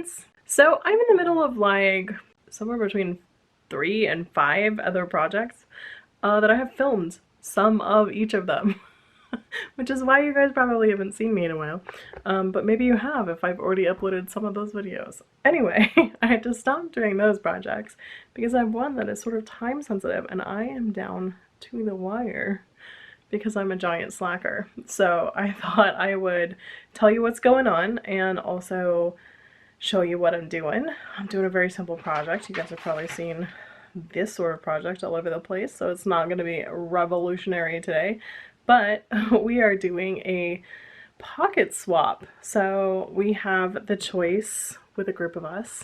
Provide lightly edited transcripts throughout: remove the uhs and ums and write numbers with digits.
friends! So I'm in the middle of like somewhere between 3 and 5 other projects that I have filmed some of each of them. Which is why you guys probably haven't seen me in a while. But maybe you have if I've already uploaded some of those videos. Anyway, I had to stop doing those projects because I have one that is sort of time sensitive and I am down to the wire because I'm a giant slacker. So I thought I would tell you what's going on and also show you what I'm doing. I'm doing a very simple project. You guys have probably seen this sort of project all over the place, so it's not going to be revolutionary today. But we are doing a pocket swap. So we have the choice with a group of us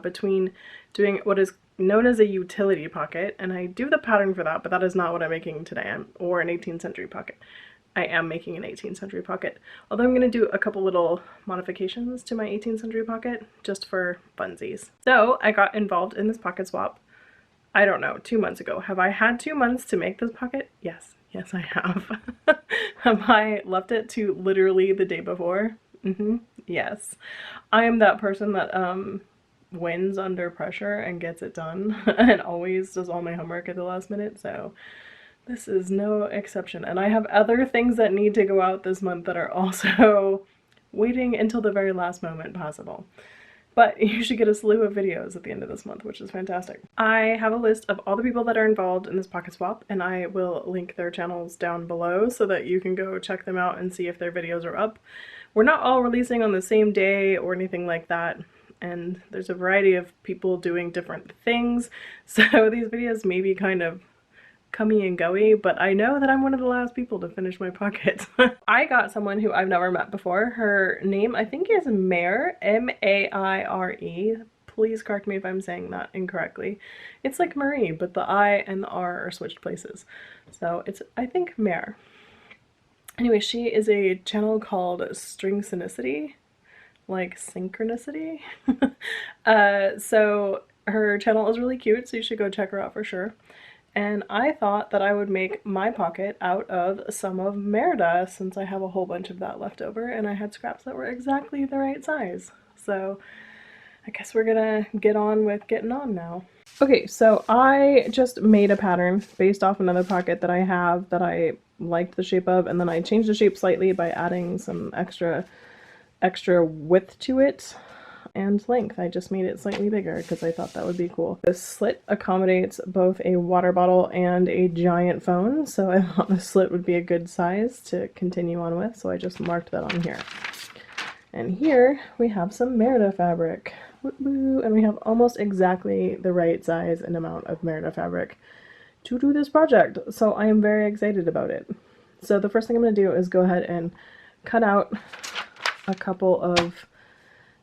between doing what is known as a utility pocket, and I do the pattern for that, but that is not what I'm making today, or an 18th century pocket. I am making an 18th century pocket, although I'm going to do a couple little modifications to my 18th century pocket just for funsies. So I got involved in this pocket swap, I don't know, 2 months ago. Have I had 2 months to make this pocket? Yes. Yes, I have. Have I left it to literally the day before? Yes. I am that person that wins under pressure and gets it done and always does all my homework at the last minute, so this is no exception. And I have other things that need to go out this month that are also waiting until the very last moment possible. But you should get a slew of videos at the end of this month, which is fantastic. I have a list of all the people that are involved in this pocket swap, and I will link their channels down below so that you can go check them out and see if their videos are up. We're not all releasing on the same day or anything like that, and there's a variety of people doing different things, so these videos may be kind of comey and goey, but I know that I'm one of the last people to finish my pocket. I got someone who I've never met before. Her name I think is Maire, M-A-I-R-E. Please correct me if I'm saying that incorrectly. It's like Marie, but the I and the R are switched places. So it's, I think, Maire. Anyway, she is a channel called Stringsonicity, like synchronicity. So her channel is really cute, so you should go check her out for sure. And I thought that I would make my pocket out of some of Merida since I have a whole bunch of that left over and I had scraps that were exactly the right size. So I guess we're gonna get on with getting on now. Okay, so I just made a pattern based off another pocket that I have that I liked the shape of, and then I changed the shape slightly by adding some extra width to it. And length. I just made it slightly bigger because I thought that would be cool. This slit accommodates both a water bottle and a giant phone, so I thought the slit would be a good size to continue on with, so I just marked that on here. And here we have some Merida fabric. And we have almost exactly the right size and amount of Merida fabric to do this project, so I am very excited about it. So the first thing I'm going to do is go ahead and cut out a couple of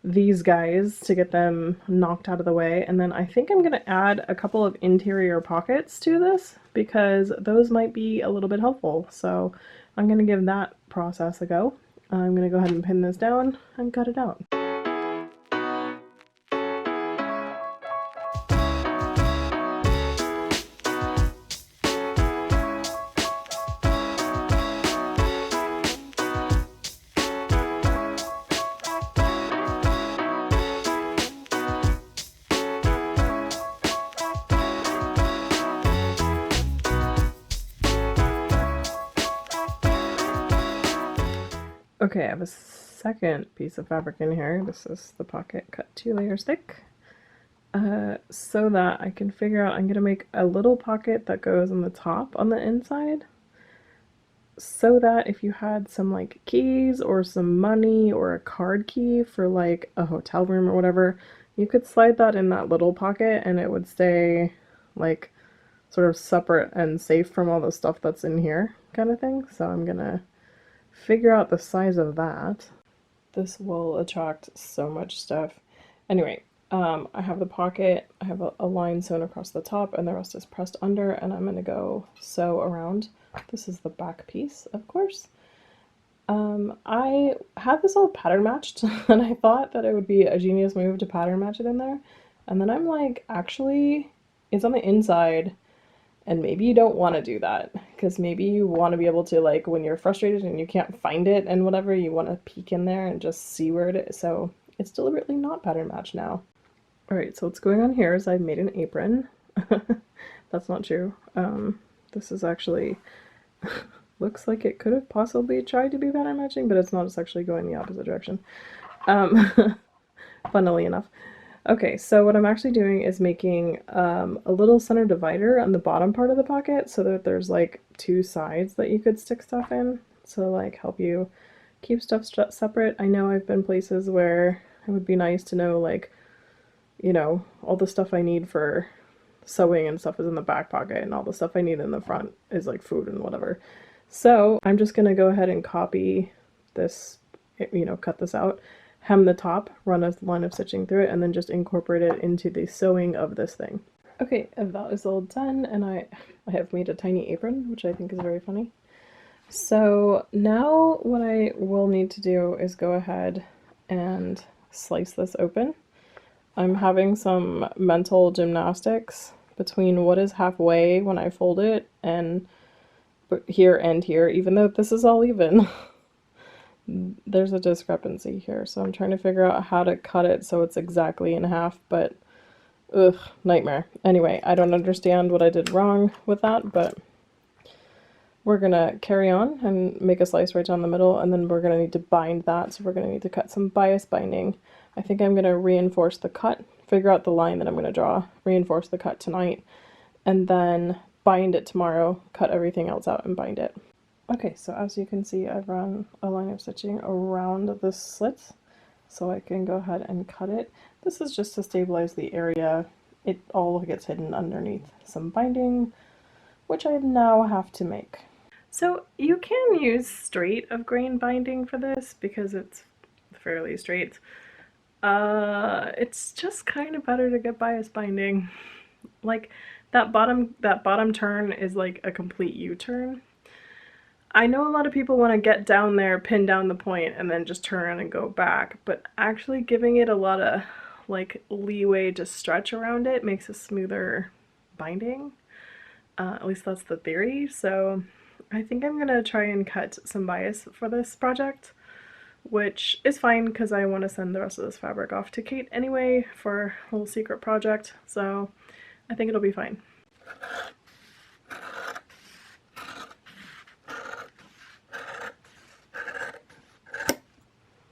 these guys to get them knocked out of the way, and then I think I'm gonna add a couple of interior pockets to this because those might be a little bit helpful, so I'm gonna give that process a go. I'm gonna go ahead and pin this down and cut it out. Okay, I have a second piece of fabric in here. This is the pocket cut 2 layers thick. So that I can figure out, I'm going to make a little pocket that goes on the top on the inside. So that if you had some like keys or some money or a card key for like a hotel room or whatever, you could slide that in that little pocket and it would stay like sort of separate and safe from all the stuff that's in here kind of thing. So I'm gonna figure out the size of that. This will attract so much stuff. Anyway, I have the pocket, I have a line sewn across the top and the rest is pressed under, and I'm gonna go sew around. This is the back piece, of course. I had this all pattern matched and I thought that it would be a genius move to pattern match it in there. And then I'm like, actually, it's on the inside. And maybe you don't want to do that because maybe you want to be able to, like, when you're frustrated and you can't find it and whatever, you want to peek in there and just see where it is. So It's deliberately not pattern matched now. Alright, so what's going on here is I've made an apron. That's not true. This is actually looks like it could have possibly tried to be pattern matching, but it's not. It's actually going the opposite direction. Funnily enough. Okay, so what I'm actually doing is making a little center divider on the bottom part of the pocket so that there's like two sides that you could stick stuff in to like help you keep stuff separate. I know I've been places where it would be nice to know, like, you know, all the stuff I need for sewing and stuff is in the back pocket and all the stuff I need in the front is like food and whatever. So I'm just gonna go ahead and copy this, you know, cut this out, hem the top, run a line of stitching through it, and then just incorporate it into the sewing of this thing. Okay, that is all done, and I have made a tiny apron, which I think is very funny. So now what I will need to do is go ahead and slice this open. I'm having some mental gymnastics between what is halfway when I fold it and here and here, even though this is all even. There's a discrepancy here, so I'm trying to figure out how to cut it so it's exactly in half, but ugh, nightmare. Anyway, I don't understand what I did wrong with that, but we're gonna carry on and make a slice right down the middle, and then we're gonna need to bind that, so we're gonna need to cut some bias binding. I think I'm gonna reinforce the cut, figure out the line that I'm gonna draw, reinforce the cut tonight, and then bind it tomorrow, cut everything else out and bind it. Okay, so as you can see, I've run a line of stitching around the slit, so I can go ahead and cut it. This is just to stabilize the area. It all gets hidden underneath some binding, which I now have to make. So you can use straight of grain binding for this because it's fairly straight. It's just kind of better to get bias binding. Like that bottom turn is like a complete U-turn. I know a lot of people want to get down there, pin down the point, and then just turn around and go back, but actually giving it a lot of like leeway to stretch around it makes a smoother binding. At least that's the theory. So I think I'm gonna try and cut some bias for this project, which is fine because I want to send the rest of this fabric off to Kate anyway for a little secret project, so I think it'll be fine.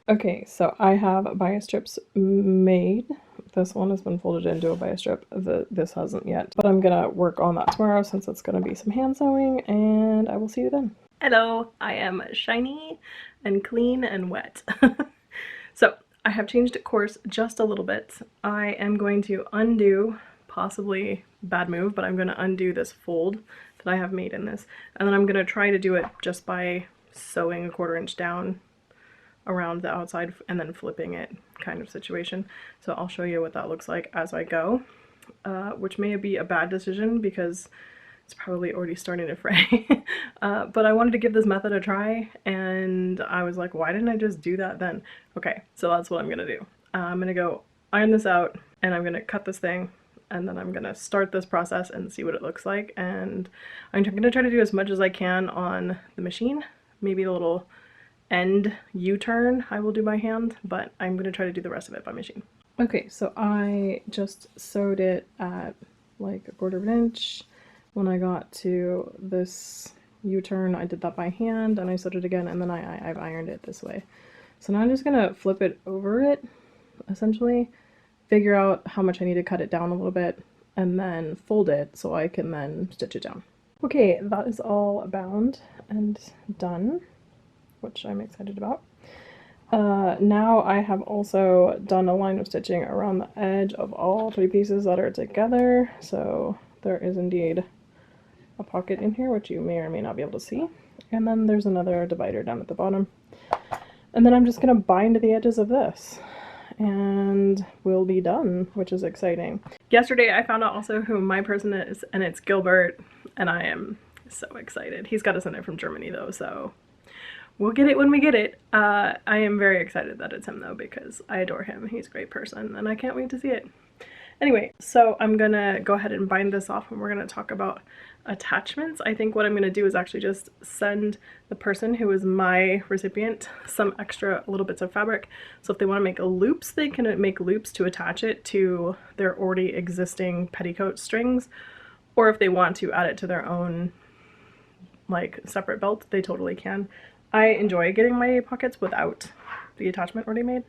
Okay, so I have bias strips made. This one has been folded into a bias strip. This hasn't yet, but I'm gonna work on that tomorrow since it's gonna be some hand sewing, and I will see you then. Hello, I am shiny and clean and wet. So I have changed course just a little bit. I am going to undo, possibly bad move, but I'm going to undo this fold that I have made in this, and then I'm going to try to do it just by sewing a 1/4 inch down around the outside and then flipping it kind of situation. So I'll show you what that looks like as I go, which may be a bad decision because it's probably already starting to fray. But I wanted to give this method a try, and I was like, why didn't I just do that then? Okay, so that's what I'm gonna do. I'm gonna go iron this out, and I'm gonna cut this thing, and then I'm gonna start this process and see what it looks like. And I'm gonna try to do as much as I can on the machine. Maybe a little end U-turn I will do by hand, but I'm gonna try to do the rest of it by machine. Okay, so I just sewed it at like 1/4 inch. When I got to this U-turn, I did that by hand, and I sewed it again, and then I've ironed it this way. So now I'm just gonna flip it over it, essentially, figure out how much I need to cut it down a little bit, and then fold it so I can then stitch it down. Okay, that is all bound and done, which I'm excited about. Now I have also done a line of stitching around the edge of all 3 pieces that are together, so there is indeed a pocket in here, which you may or may not be able to see. And then there's another divider down at the bottom. And then I'm just gonna bind the edges of this, and we'll be done, which is exciting. Yesterday I found out also who my person is, and it's Gilbert, and I am so excited. He's got us in there from Germany though, so we'll get it when we get it. I am very excited that it's him though, because I adore him. He's a great person, and I can't wait to see it. Anyway, so I'm gonna go ahead and bind this off and we're gonna talk about attachments. I think what I'm gonna do is actually just send the person who is my recipient some extra little bits of fabric. So if they want to make loops, they can make loops to attach it to their already existing petticoat strings. Or if they want to add it to their own like separate belt, they totally can. I enjoy getting my pockets without the attachment already made,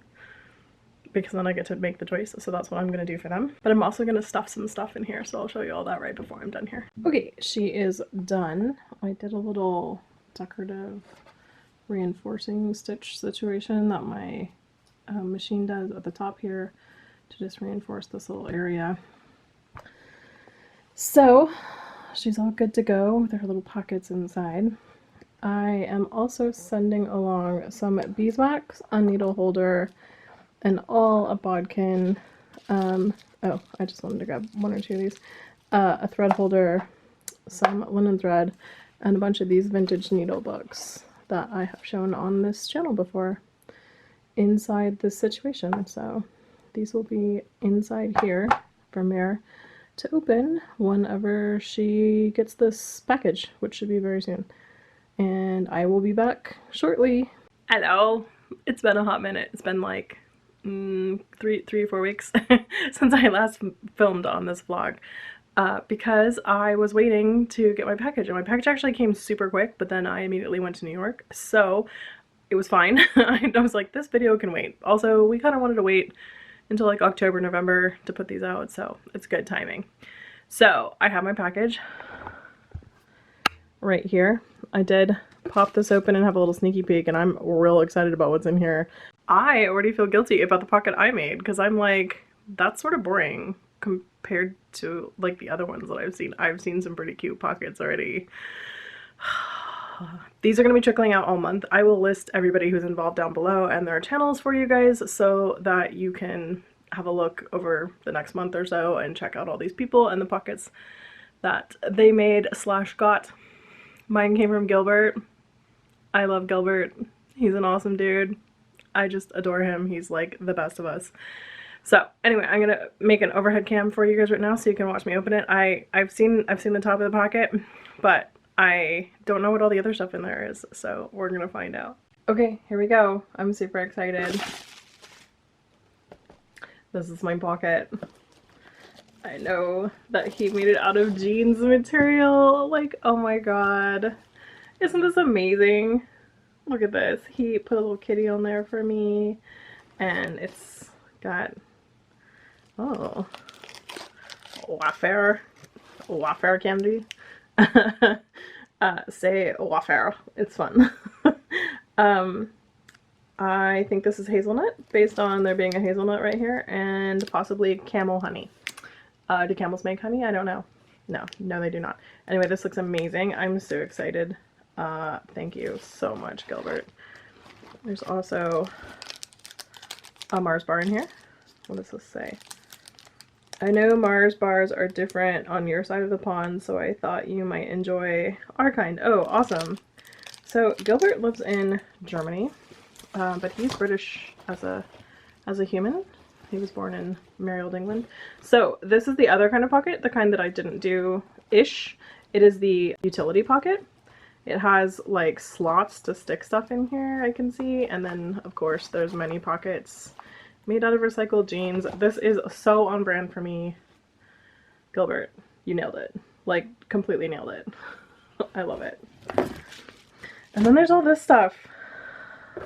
because then I get to make the choice. So that's what I'm going to do for them. But I'm also going to stuff some stuff in here, so I'll show you all that right before I'm done here. Okay, she is done. I did a little decorative reinforcing stitch situation that my machine does at the top here to just reinforce this little area. So she's all good to go with her little pockets inside. I am also sending along some beeswax, a needle holder, and all a bodkin. Oh, I just wanted to grab one or two of these. A thread holder, some linen thread, and a bunch of these vintage needle books that I have shown on this channel before inside this situation. So these will be inside here for Mare to open whenever she gets this package, which should be very soon. And I will be back shortly. Hello. It's been a hot minute. It's been like 3 or 4 weeks since I last filmed on this vlog, because I was waiting to get my package, and my package actually came super quick, but then I immediately went to New York, so it was fine. I was like, this video can wait. Also, we kind of wanted to wait until like October, November to put these out, so it's good timing. So I have my package right here. I did pop this open and have a little sneaky peek, and I'm real excited about what's in here. I already feel guilty about the pocket I made, because I'm like, that's sort of boring compared to like the other ones that I've seen. I've seen some pretty cute pockets already. These are going to be trickling out all month. I will list everybody who's involved down below and their channels for you guys, so that you can have a look over the next month or so and check out all these people and the pockets that they made / got. Mine came from Gilbert. I love Gilbert. He's an awesome dude. I just adore him. He's like the best of us. So anyway, I'm gonna make an overhead cam for you guys right now so you can watch me open it. I've seen the top of the pocket, but I don't know what all the other stuff in there is, so we're gonna find out. Okay, here we go. I'm super excited. This is my pocket. I know that he made it out of jeans material. Like, oh my god. Isn't this amazing? Look at this. He put a little kitty on there for me, and it's got, oh, wafer candy. Say wafer. It's fun. I think this is hazelnut, based on there being a hazelnut right here, and possibly camel honey. Do camels make honey? I don't know. No, they do not. Anyway, this looks amazing. I'm so excited. Thank you so much, Gilbert. There's also a Mars bar in here. What does this say? I know Mars bars are different on your side of the pond, so I thought you might enjoy our kind. Oh, awesome. So Gilbert lives in Germany, but he's British as a human. He was born in merry old England. So this is the other kind of pocket, the kind that I didn't do-ish. It is the utility pocket. It has like slots to stick stuff in here, I can see, and then of course there's many pockets made out of recycled jeans. This is so on brand for me. Gilbert, you nailed it. Like, completely nailed it. I love it. And then there's all this stuff.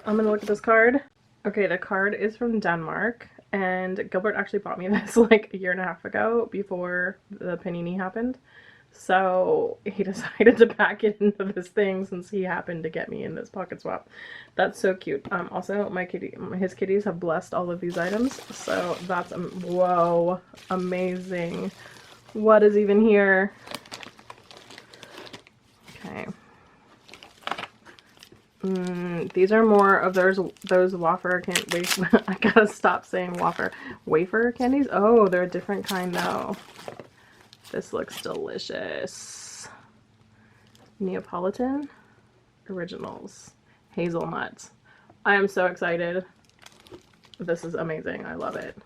I'm gonna look at this card. Okay, the card is from Denmark, and Gilbert actually bought me this like a year and a half ago before the panini happened. So he decided to pack it into this thing since he happened to get me in this pocket swap. That's so cute. Also, his kitties have blessed all of these items, so that's whoa, amazing. What is even here? Okay. These are more of those wafer can't wait. I gotta stop saying wafer candies. Oh, they're a different kind though. This looks delicious. Neapolitan originals, hazelnuts. I am so excited. This is amazing. I love it.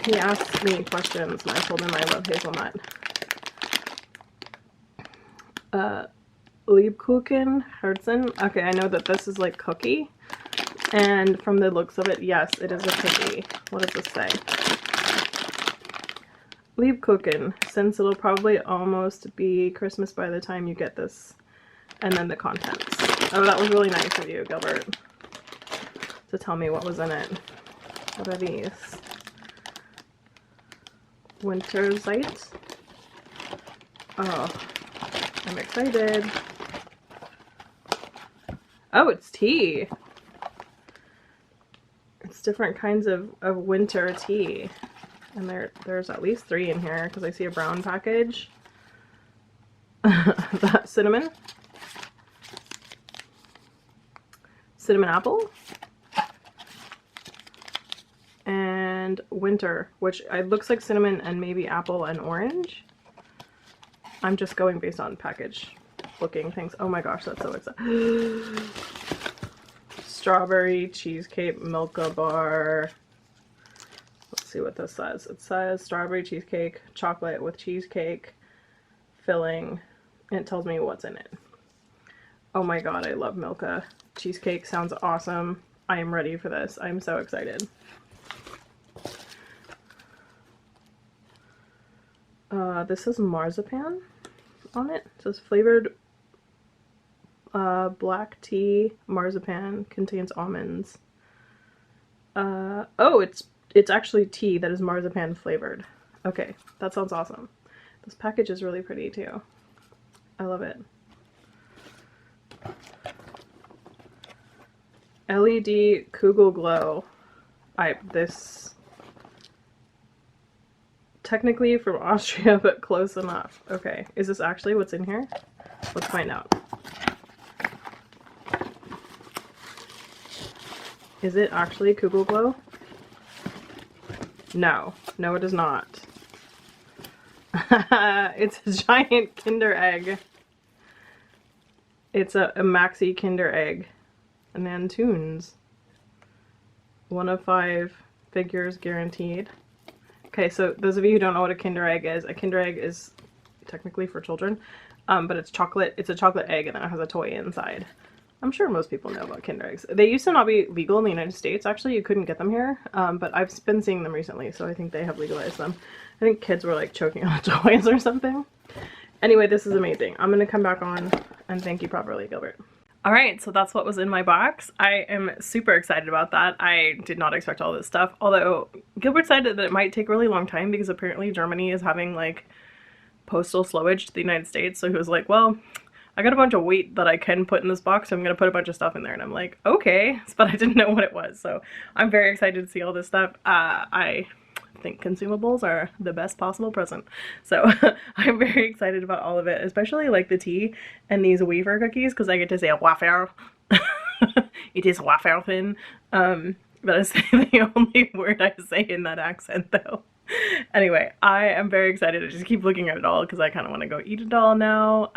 He asked me questions and I told him I love hazelnut. Liebkuchen Herzen. Okay, I know that this is like cookie. And from the looks of it, yes, it is a cookie. What does this say? Liebkuchen, since it'll probably almost be Christmas by the time you get this. And then the contents. Oh, that was really nice of you, Gilbert, to tell me what was in it. What are these? Winterzeit. Oh, I'm excited. Oh, it's tea. It's different kinds of winter tea. And there's at least 3 in here because I see a brown package. That cinnamon. Cinnamon apple. And winter, which it looks like cinnamon and maybe apple and orange. I'm just going based on package looking things. Oh my gosh, that's so exciting. Strawberry cheesecake Milka bar. Let's see what this says. It says strawberry cheesecake, chocolate with cheesecake filling, and it tells me what's in it. Oh my god, I love Milka. Cheesecake sounds awesome. I am ready for this. I'm so excited. This is marzipan on it. It says flavored black tea marzipan contains almonds. Oh, it's actually tea that is marzipan flavored. Okay, that sounds awesome. This package is really pretty too. I love it. LED Kugel Glow. This technically from Austria, but close enough. Okay, is this actually what's in here? Let's find out. Is it actually Kugel Glow? No, no it is not. It's a giant Kinder egg. It's a maxi Kinder egg. And then tunes. 1 of 5 figures guaranteed. Okay, so those of you who don't know what a Kinder egg is, a Kinder egg is technically for children, but it's chocolate. It's a chocolate egg and then it has a toy inside. I'm sure most people know about Kinder eggs. They used to not be legal in the United States. Actually, you couldn't get them here, but I've been seeing them recently, so I think they have legalized them. I think kids were like choking on the toys or something. Anyway, this is amazing. I'm gonna come back on and thank you properly, Gilbert. Alright, so that's what was in my box. I am super excited about that. I did not expect all this stuff, although Gilbert said that it might take a really long time because apparently Germany is having like postal slowage to the United States, so he was like, well, I got a bunch of weight that I can put in this box, so I'm gonna put a bunch of stuff in there, and I'm like, okay, but I didn't know what it was, so I'm very excited to see all this stuff. I think consumables are the best possible present. So I'm very excited about all of it, especially like the tea and these wafer cookies because I get to say a wafer. It is wafer thin. That is the only word I say in that accent though. Anyway, I am very excited. I just keep looking at it all because I kind of want to go eat it all now.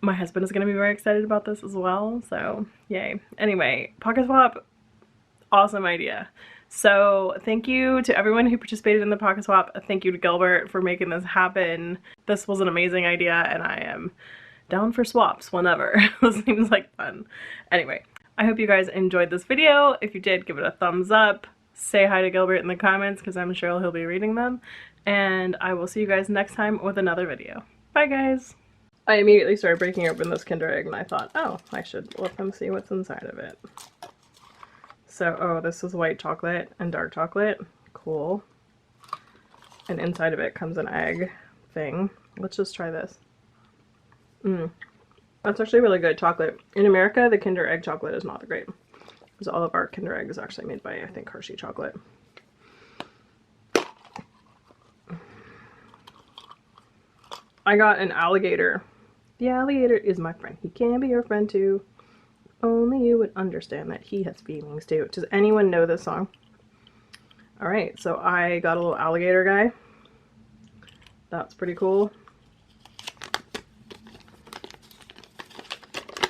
My husband is going to be very excited about this as well, so yay. Anyway, Pocket Swap, awesome idea. So thank you to everyone who participated in the Pocket Swap. Thank you to Gilbert for making this happen. This was an amazing idea and I am down for swaps whenever. This seems like fun. Anyway, I hope you guys enjoyed this video. If you did, give it a thumbs up. Say hi to Gilbert in the comments because I'm sure he'll be reading them. And I will see you guys next time with another video. Bye guys! I immediately started breaking open this Kinder Egg and I thought, oh, I should let them see what's inside of it. So, oh, this is white chocolate and dark chocolate. Cool. And inside of it comes an egg thing. Let's just try this. That's actually really good chocolate. In America, the Kinder Egg chocolate is not great. Because all of our Kinder Egg is actually made by, I think, Hershey chocolate. I got an alligator. The alligator is my friend. He can be your friend too. Only you would understand that he has feelings too. Does anyone know this song? Alright, so I got a little alligator guy. That's pretty cool.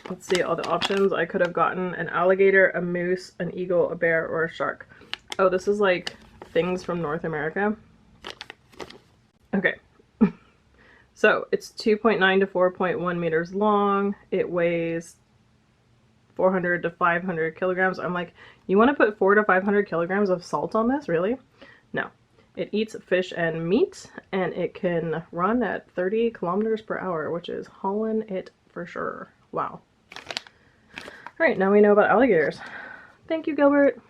Let's see all the options. I could have gotten an alligator, a moose, an eagle, a bear, or a shark. Oh, this is like things from North America. Okay. So it's 2.9 to 4.1 meters long. It weighs 400 to 500 kilograms. I'm like, you want to put 400 to 500 kilograms of salt on this? Really? No. It eats fish and meat, and it can run at 30 kilometers per hour, which is hauling it for sure. Wow. All right, now we know about alligators. Thank you, Gilbert.